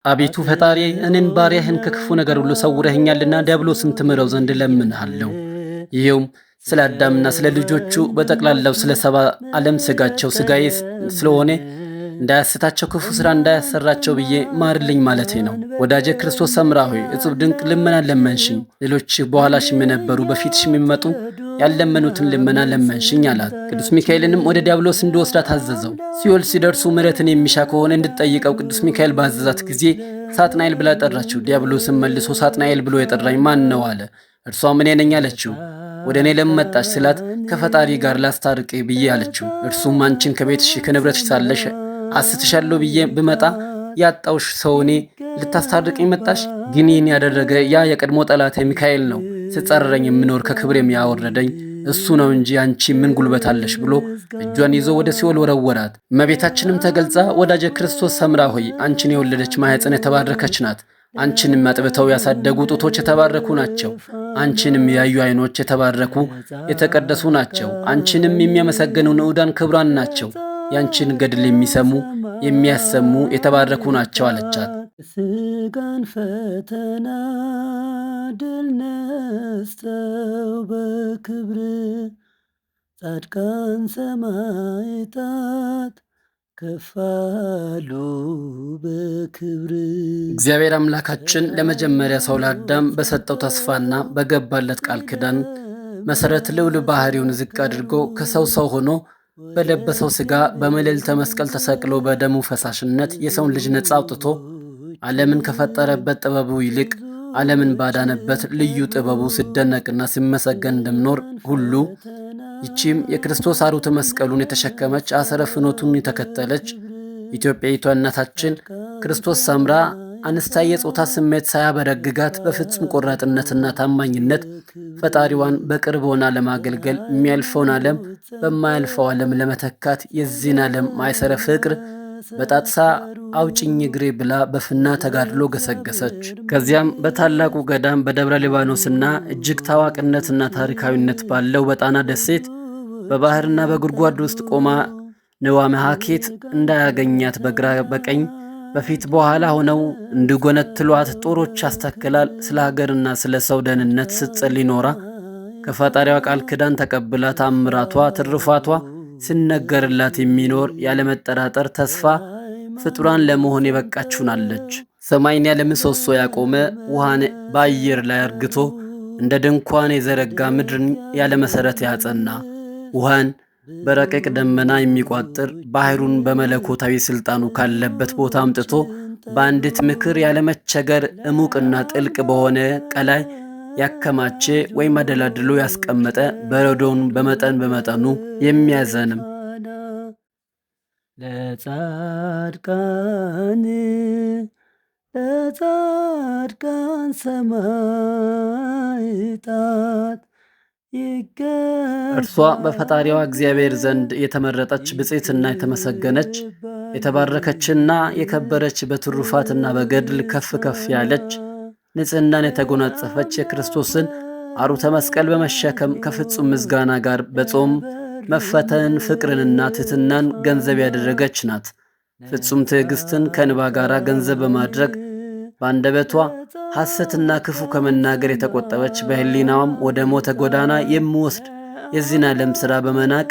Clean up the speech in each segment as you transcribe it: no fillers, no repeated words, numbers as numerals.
አቤቱ ፈጣሪ እኔን ባሪያህን ከክፉ ነገር ሁሉ ሰውረኸኛልና ዲያብሎስን ትምረው ዘንድ እለምንሃለሁ። ይኸውም ስለ አዳምና ስለ ልጆቹ በጠቅላላው ስለ ሰባ ዓለም ሥጋቸው ሥጋዬ ስለሆነ እንዳያስታቸው ክፉ ሥራ እንዳያሰራቸው ብዬ ማርልኝ ማለቴ ነው። ወዳጄ ክርስቶስ ሰምራ ሆይ እጹብ ድንቅ ልመና ለመንሽኝ። ሌሎች በኋላሽም የነበሩ በፊትሽም የሚመጡ ያለመኑትን ልመና ለመንሽኝ አላት። ቅዱስ ሚካኤልንም ወደ ዲያብሎስ እንዲወስዳት አዘዘው። ሲኦል ሲደርሱ ምሕረትን የሚሻ ከሆነ እንድትጠይቀው ቅዱስ ሚካኤል ባዘዛት ጊዜ ሳጥናኤል ብላ ጠራችው። ዲያብሎስም መልሶ ሳጥናኤል ብሎ የጠራኝ ማን ነው አለ። እርሷም እኔ ነኝ አለችው። ወደ እኔ ለምን መጣሽ ስላት ከፈጣሪ ጋር ላስታርቅ ብዬ አለችው። እርሱም አንቺን ከቤትሽ ከንብረትሽ ሳለሽ አስትሻለሁ ብዬ ብመጣ ያጣውሽ ሰው እኔ ልታስታርቅኝ መጣሽ? ግን ይህን ያደረገ ያ የቀድሞ ጠላቴ ሚካኤል ነው። ስጸረረኝ የምኖር ከክብር የሚያወረደኝ እሱ ነው እንጂ አንቺ ምን ጉልበት አለሽ ብሎ እጇን ይዞ ወደ ሲኦል ወረወራት። እመቤታችንም ተገልጻ ወዳጄ ክርስቶስ ሰምራ ሆይ አንቺን የወለደች ማኅፀን የተባረከች ናት። አንቺንም አጥብተው ያሳደጉ ጡቶች የተባረኩ ናቸው። አንቺንም ያዩ ዓይኖች የተባረኩ የተቀደሱ ናቸው። አንቺንም የሚያመሰግኑ ንዑዳን ክቡራን ናቸው። ያንቺን ገድል የሚሰሙ የሚያሰሙ የተባረኩ ናቸው አለቻት። ስጋን ፈተና ድል ነስተው በክብር ጻድቃን ሰማዕታት ከፋሉ በክብር። እግዚአብሔር አምላካችን ለመጀመሪያ ሰው ለአዳም በሰጠው ተስፋና በገባለት ቃል ኪዳን መሰረት ልዑል ባህሪውን ዝቅ አድርጎ ከሰው ሰው ሆኖ በለበሰው ሥጋ በመልዕልተ መስቀል ተሰቅሎ በደሙ ፈሳሽነት የሰውን ልጅ ነፃ አውጥቶ ዓለምን ከፈጠረበት ጥበቡ ይልቅ ዓለምን ባዳነበት ልዩ ጥበቡ ሲደነቅና ሲመሰገን እንደምኖር ሁሉ ይቺም የክርስቶስ አሩተ መስቀሉን የተሸከመች አሰረ ፍኖቱን የተከተለች ኢትዮጵያዊቷ እናታችን ክርስቶስ ሰምራ አንስታ የጾታ ስሜት ሳያበረግጋት በፍጹም ቆራጥነትና ታማኝነት ፈጣሪዋን በቅርብ ሆና ለማገልገል የሚያልፈውን ዓለም በማያልፈው ዓለም ለመተካት የዚህን ዓለም ማይሰረ ፍቅር በጣጥሳ አውጭኝ እግሬ ብላ በፍና ተጋድሎ ገሰገሰች። ከዚያም በታላቁ ገዳም በደብረ ሊባኖስና እጅግ ታዋቂነትና ታሪካዊነት ባለው በጣና ደሴት በባህርና በጉድጓድ ውስጥ ቆማ ንዋመ ሐኬት እንዳያገኛት በግራ በቀኝ በፊት በኋላ ሆነው እንዲጎነትሏት ጦሮች አስተክላል ስለ ሀገርና ስለ ሰው ደህንነት ስትጸልይ ኖራ ከፈጣሪዋ ቃል ኪዳን ተቀብላ ታምራቷ ትርፋቷ ሲነገርላት የሚኖር ያለመጠራጠር ተስፋ ፍጡራን ለመሆን የበቃችሁናለች። ሰማይን ያለ ምሰሶ ያቆመ ውሃን በአየር ላይ አርግቶ እንደ ድንኳን የዘረጋ ምድርን ያለ መሰረት ያጸና ውሃን በረቂቅ ደመና የሚቋጥር ባህሩን በመለኮታዊ ስልጣኑ ካለበት ቦታ አምጥቶ በአንዲት ምክር ያለመቸገር እሙቅና ጥልቅ በሆነ ቀላይ ያከማቸ ወይም አደላድሎ ያስቀመጠ በረዶውን በመጠን በመጠኑ የሚያዘንም ለጻድቃን ሰማዕታት እርሷ በፈጣሪዋ እግዚአብሔር ዘንድ የተመረጠች ብፅዕትና የተመሰገነች የተባረከችና የከበረች በትሩፋትና በገድል ከፍ ከፍ ያለች ንጽሕናን የተጎናጸፈች የክርስቶስን አሩተ መስቀል በመሸከም ከፍጹም ምስጋና ጋር በጾም መፈተን ፍቅርንና ትሕትናን ገንዘብ ያደረገች ናት። ፍጹም ትዕግስትን ከእንባ ጋር ገንዘብ በማድረግ በአንደበቷ ሐሰትና ክፉ ከመናገር የተቆጠበች በሕሊናዋም ወደ ሞተ ጎዳና የሚወስድ የዚህን ዓለም ሥራ በመናቅ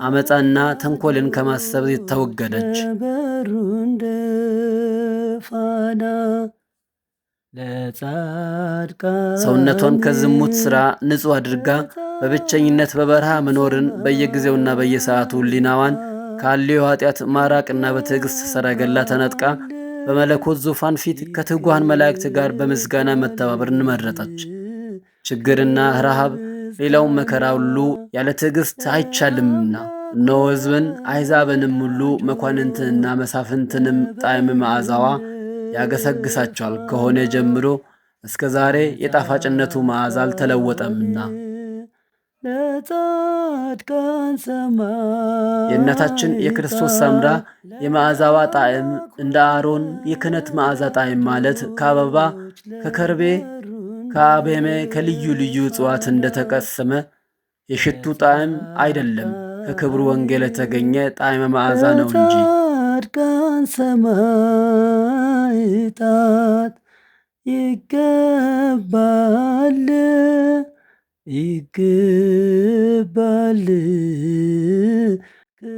አመፃና ተንኮልን ከማሰብ የተወገደች ሰውነቷን ከዝሙት ሥራ ንጹሕ አድርጋ በብቸኝነት በበረሃ መኖርን በየጊዜውና በየሰዓቱ ሕሊናዋን ካለው ኃጢአት ማራቅና በትዕግሥት ሰረገላ ተነጥቃ በመለኮት ዙፋን ፊት ከትጉሃን መላእክት ጋር በምስጋና መተባበርን መረጠች። ችግርና ረሃብ ሌላውን መከራ ሁሉ ያለ ትዕግሥት አይቻልምና እነሆ ሕዝብን አሕዛብንም ሁሉ መኳንንትንና መሳፍንትንም ጣዕም መዓዛዋ ያገሰግሳቸዋል ከሆነ ጀምሮ እስከ ዛሬ የጣፋጭነቱ መዓዛ አልተለወጠምና። የእናታችን የክርስቶስ ሰምራ የመዓዛዋ ጣዕም እንደ አሮን የክህነት መዓዛ ጣዕም ማለት ከአበባ ከከርቤ ከአቤሜ ከልዩ ልዩ እጽዋት እንደተቀሰመ የሽቱ ጣዕም አይደለም፣ ከክብሩ ወንጌል የተገኘ ጣዕመ መዓዛ ነው እንጂ። ሰማዕታት ይገባል ይገባል።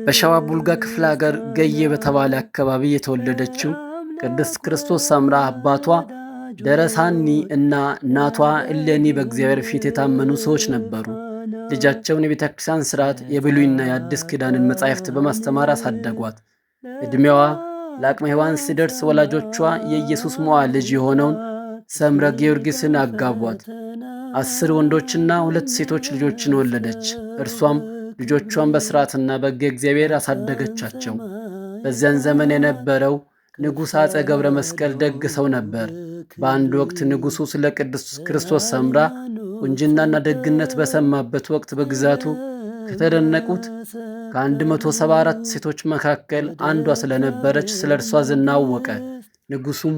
በሸዋ ቡልጋ ክፍለ ሀገር ገዬ በተባለ አካባቢ የተወለደችው ቅድስት ክርስቶስ ሰምራ አባቷ ደረሳኒ እና እናቷ እሌኒ በእግዚአብሔር ፊት የታመኑ ሰዎች ነበሩ። ልጃቸውን የቤተ ክርስቲያን ሥርዓት የብሉይና የአዲስ ኪዳንን መጻሕፍት በማስተማር አሳደጓት። ዕድሜዋ ለአቅመ ሔዋን ሲደርስ ወላጆቿ የኢየሱስ ሞዓ ልጅ የሆነውን ሰምረ ጊዮርጊስን አጋቧት። 10 ወንዶችና 2 ሴቶች ልጆችን ወለደች። እርሷም ልጆቿን በሥርዓትና በሕገ እግዚአብሔር አሳደገቻቸው። በዚያን ዘመን የነበረው ንጉሥ አፄ ገብረ መስቀል ደግ ሰው ነበር። በአንድ ወቅት ንጉሡ ስለ ቅዱስ ክርስቶስ ሰምራ ቁንጅናና ደግነት በሰማበት ወቅት በግዛቱ ከተደነቁት ከ174 ሴቶች መካከል አንዷ ስለነበረች ስለ እርሷ ዝና አወቀ። ንጉሡም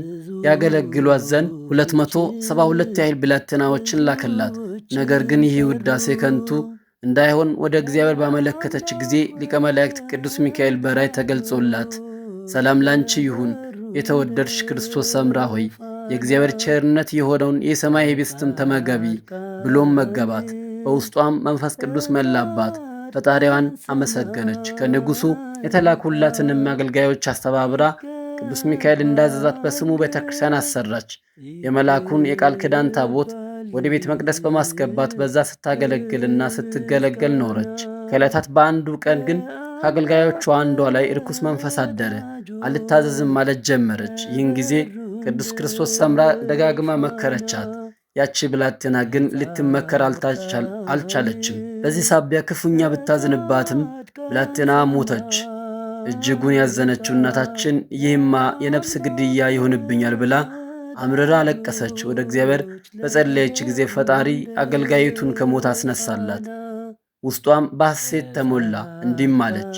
ያገለግሏት ዘንድ 272 ያህል ብላቴናዎችን ላከላት። ነገር ግን ይህ ውዳሴ ከንቱ እንዳይሆን ወደ እግዚአብሔር ባመለከተች ጊዜ ሊቀ መላእክት ቅዱስ ሚካኤል በራእይ ተገልጾላት ሰላም ላንቺ ይሁን፣ የተወደድሽ ክርስቶስ ሰምራ ሆይ የእግዚአብሔር ቸርነት የሆነውን የሰማይ ኅብስትን ተመገቢ ብሎም መገባት። በውስጧም መንፈስ ቅዱስ መላባት። ፈጣሪዋን አመሰገነች። ከንጉሡ የተላኩላትንም አገልጋዮች አስተባብራ ቅዱስ ሚካኤል እንዳዘዛት በስሙ ቤተ ክርስቲያን አሰራች። የመልአኩን የቃል ኪዳን ታቦት ወደ ቤተ መቅደስ በማስገባት በዛ ስታገለግልና ስትገለገል ኖረች። ከዕለታት በአንዱ ቀን ግን ከአገልጋዮቿ አንዷ ላይ ርኩስ መንፈስ አደረ። አልታዘዝም ማለት ጀመረች። ይህን ጊዜ ቅዱስ ክርስቶስ ሰምራ ደጋግማ መከረቻት። ያቺ ብላቴና ግን ልትመከር አልቻለችም። በዚህ ሳቢያ ክፉኛ ብታዝንባትም ብላቴና ሞተች። እጅጉን ያዘነችው እናታችን ይህማ የነፍስ ግድያ ይሆንብኛል ብላ አምርራ አለቀሰች። ወደ እግዚአብሔር በጸለየች ጊዜ ፈጣሪ አገልጋይቱን ከሞት አስነሳላት። ውስጧም በሐሴት ተሞላ። እንዲህም አለች፣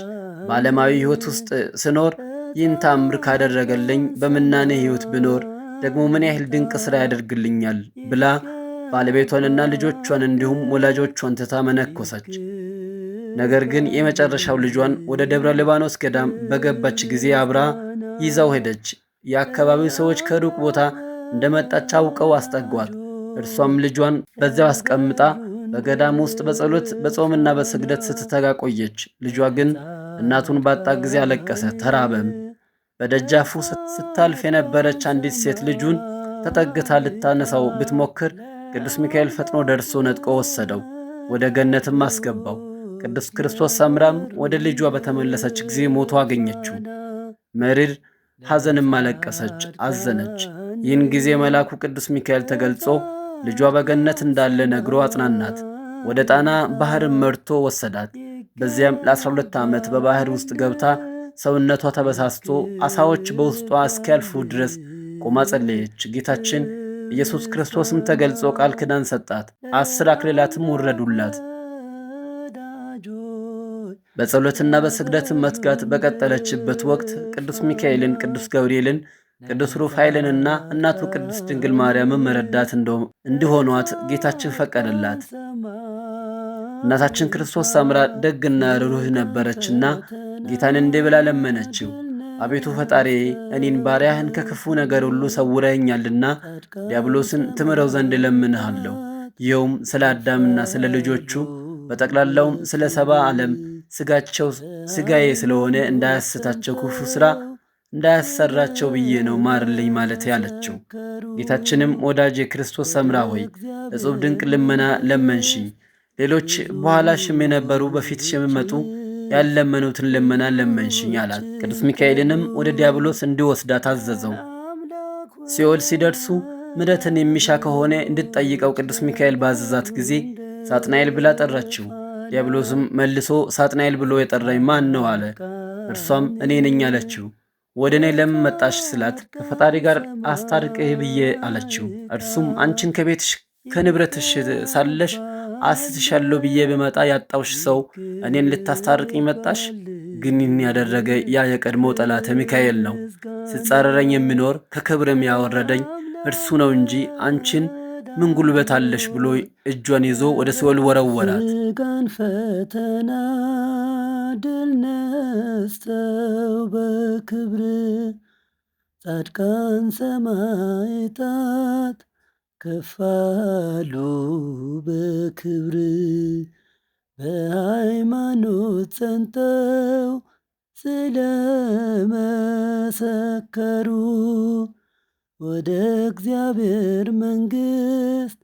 በዓለማዊ ሕይወት ውስጥ ስኖር ይህን ታምር ካደረገልኝ በምናኔ ሕይወት ብኖር ደግሞ ምን ያህል ድንቅ ሥራ ያደርግልኛል ብላ ባለቤቷንና ልጆቿን እንዲሁም ወላጆቿን ትታ መነኮሰች። ነገር ግን የመጨረሻው ልጇን ወደ ደብረ ሊባኖስ ገዳም በገባች ጊዜ አብራ ይዛው ሄደች። የአካባቢው ሰዎች ከሩቅ ቦታ እንደመጣች አውቀው አስጠጓት። እርሷም ልጇን በዚያው አስቀምጣ በገዳም ውስጥ በጸሎት በጾምና በስግደት ስትተጋ ቆየች። ልጇ ግን እናቱን ባጣ ጊዜ አለቀሰ፣ ተራበም። በደጃፉ ስታልፍ የነበረች አንዲት ሴት ልጁን ተጠግታ ልታነሳው ብትሞክር ቅዱስ ሚካኤል ፈጥኖ ደርሶ ነጥቆ ወሰደው፣ ወደ ገነትም አስገባው። ቅዱስ ክርስቶስ ሰምራም ወደ ልጇ በተመለሰች ጊዜ ሞቶ አገኘችው። መሪር ሐዘንም አለቀሰች፣ አዘነች። ይህን ጊዜ መልአኩ ቅዱስ ሚካኤል ተገልጾ ልጇ በገነት እንዳለ ነግሮ አጽናናት። ወደ ጣና ባህርም መርቶ ወሰዳት። በዚያም ለ12 ዓመት በባህር ውስጥ ገብታ ሰውነቷ ተበሳስቶ ዓሣዎች በውስጧ እስኪያልፉ ድረስ ቆማ ጸለየች። ጌታችን ኢየሱስ ክርስቶስም ተገልጾ ቃል ኪዳን ሰጣት። 10 አክሊላትም ወረዱላት። በጸሎትና በስግደትም መትጋት በቀጠለችበት ወቅት ቅዱስ ሚካኤልን፣ ቅዱስ ገብርኤልን፣ ቅዱስ ሩፋኤልንና እናቱ ቅድስት ድንግል ማርያምን መረዳት እንዲሆኗት ጌታችን ፈቀደላት። እናታችን ክርስቶስ ሰምራ ደግና ርኅሩህ ነበረችና ጌታን እንዲህ ብላ ለመነችው። አቤቱ ፈጣሪ እኔን ባሪያህን ከክፉ ነገር ሁሉ ሰውረኸኛልና ዲያብሎስን ትምረው ዘንድ እለምንሃለሁ። ይኸውም ስለ አዳምና ስለ ልጆቹ በጠቅላላውም ስለ ሰባ ዓለም ሥጋቸው ሥጋዬ ስለሆነ እንዳያስታቸው ክፉ ሥራ እንዳያሰራቸው ብዬ ነው ማርልኝ ማለት ያለችው። ጌታችንም ወዳጄ ክርስቶስ ሰምራ ሆይ እጹብ ድንቅ ልመና ለመንሽኝ። ሌሎች በኋላሽም የነበሩ በፊትሽ የሚመጡ ያለመኑትን ልመና ለመንሽኝ አላት። ቅዱስ ሚካኤልንም ወደ ዲያብሎስ እንዲወስዳት አዘዘው። ሲኦል ሲደርሱ ምሕረትን የሚሻ ከሆነ እንድትጠይቀው ቅዱስ ሚካኤል ባዘዛት ጊዜ ሳጥናኤል ብላ ጠራችው። ዲያብሎስም መልሶ ሳጥናኤል ብሎ የጠራኝ ማን ነው አለ። እርሷም እኔ ነኝ አለችው። ወደ እኔ ለምን መጣሽ ስላት ከፈጣሪ ጋር አስታርቅህ ብዬ አለችው። እርሱም አንቺን ከቤትሽ ከንብረትሽ ሳለሽ አስትሻለሁ ብዬ በመጣ ያጣውሽ ሰው እኔን ልታስታርቅኝ መጣሽ? ግን ይህን ያደረገ ያ የቀድሞ ጠላተ ሚካኤል ነው። ሲጻረረኝ የሚኖር ከክብርም ያወረደኝ እርሱ ነው እንጂ አንቺን ምን ጉልበት አለሽ ብሎ እጇን ይዞ ወደ ሲኦል ወረወራት። ሥጋን ፈተና ድል ነስተው በክብር ጻድቃን ሰማዕታት ከፍ አሉ በክብር በሃይማኖት ጸንተው ስለመሰከሩ ወደ እግዚአብሔር መንግሥት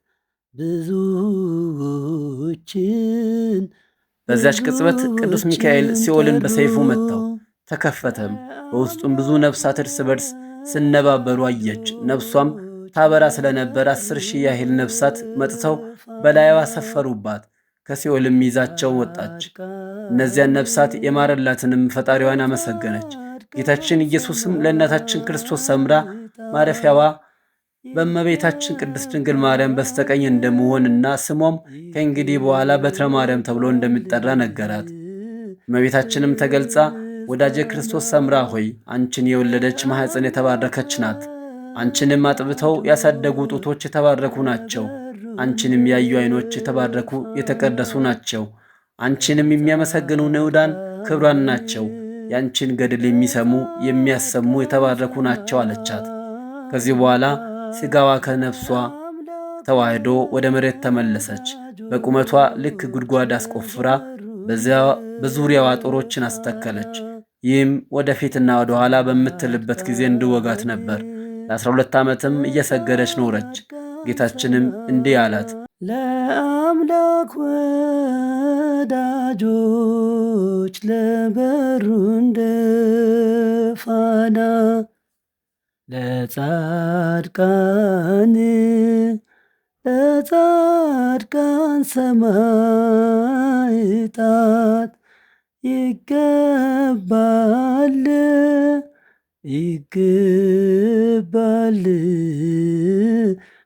ብዙዎችን በዚያች ቅጽበት ቅዱስ ሚካኤል ሲኦልን በሰይፉ መታው፣ ተከፈተም። በውስጡም ብዙ ነፍሳት እርስ በርስ ሲነባበሩ አየች። ነፍሷም ታበራ ስለነበር 10,000 ያህል ነፍሳት መጥተው በላይዋ ሰፈሩባት። ከሲኦልም ይዛቸው ወጣች። እነዚያን ነፍሳት የማረላትንም ፈጣሪዋን አመሰገነች። ጌታችን ኢየሱስም ለእናታችን ክርስቶስ ሰምራ ማረፊያዋ በእመቤታችን ቅድስት ድንግል ማርያም በስተቀኝ እንደመሆንና ስሟም ከእንግዲህ በኋላ በትረ ማርያም ተብሎ እንደሚጠራ ነገራት። እመቤታችንም ተገልጻ ወዳጄ ክርስቶስ ሰምራ ሆይ አንቺን የወለደች ማኅፀን የተባረከች ናት። አንቺንም አጥብተው ያሳደጉ ጡቶች የተባረኩ ናቸው። አንቺንም ያዩ ዓይኖች የተባረኩ የተቀደሱ ናቸው። አንቺንም የሚያመሰግኑ ንዑዳን ክብሯን ናቸው። የአንቺን ገድል የሚሰሙ የሚያሰሙ የተባረኩ ናቸው አለቻት። ከዚህ በኋላ ሥጋዋ ከነፍሷ ተዋህዶ ወደ መሬት ተመለሰች። በቁመቷ ልክ ጉድጓድ አስቆፍራ በዙሪያዋ ጦሮችን አስተከለች። ይህም ወደፊትና ወደ ኋላ በምትልበት ጊዜ እንድወጋት ነበር። ለ12 ዓመትም እየሰገደች ኖረች። ጌታችንም እንዲህ አላት፣ ለአምላክ ወዳጆች ለበሩ እንደ ፋና ለጻድቃን ሰማዕታት ይገባል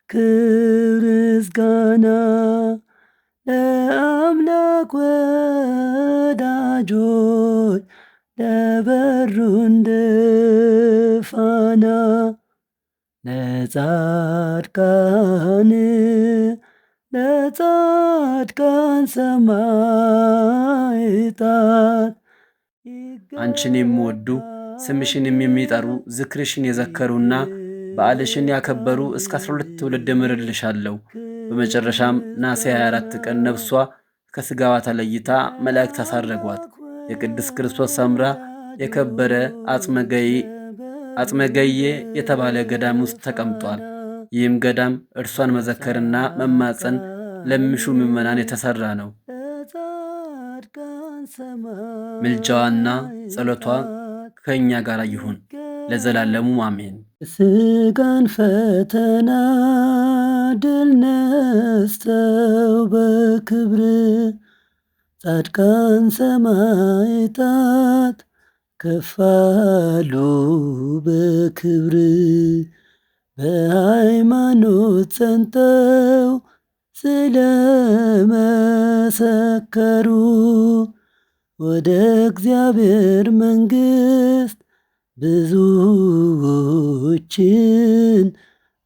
ክብር ምስጋና ለአምላክ ወዳጆች ለበሩ እንደ ፋና ለጻድቃን ሰማዕታት አንቺን የሚወዱ ስምሽንም የሚጠሩ ዝክርሽን የዘከሩና በዓልሽን ያከበሩ እስከ 12 ትውልድ እምርልሻለሁ። በመጨረሻም ነሐሴ 24 ቀን ነፍሷ ከሥጋዋ ተለይታ መላእክት አሳረጓት። የቅድስት ክርስቶስ ሰምራ የከበረ አጽመገዬ የተባለ ገዳም ውስጥ ተቀምጧል። ይህም ገዳም እርሷን መዘከርና መማፀን ለሚሹ ምዕመናን የተሠራ ነው። ምልጃዋና ጸሎቷ ከእኛ ጋር ይሁን ለዘላለሙ አሜን። ሥጋን ፈተና ድል ነስተው በክብር ጻድቃን ሰማዕታት ከፍ አሉ በክብር በሃይማኖት ጸንተው ስለመሰከሩ ወደ እግዚአብሔር መንግሥት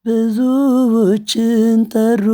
ብዙዎችን ጠሩ።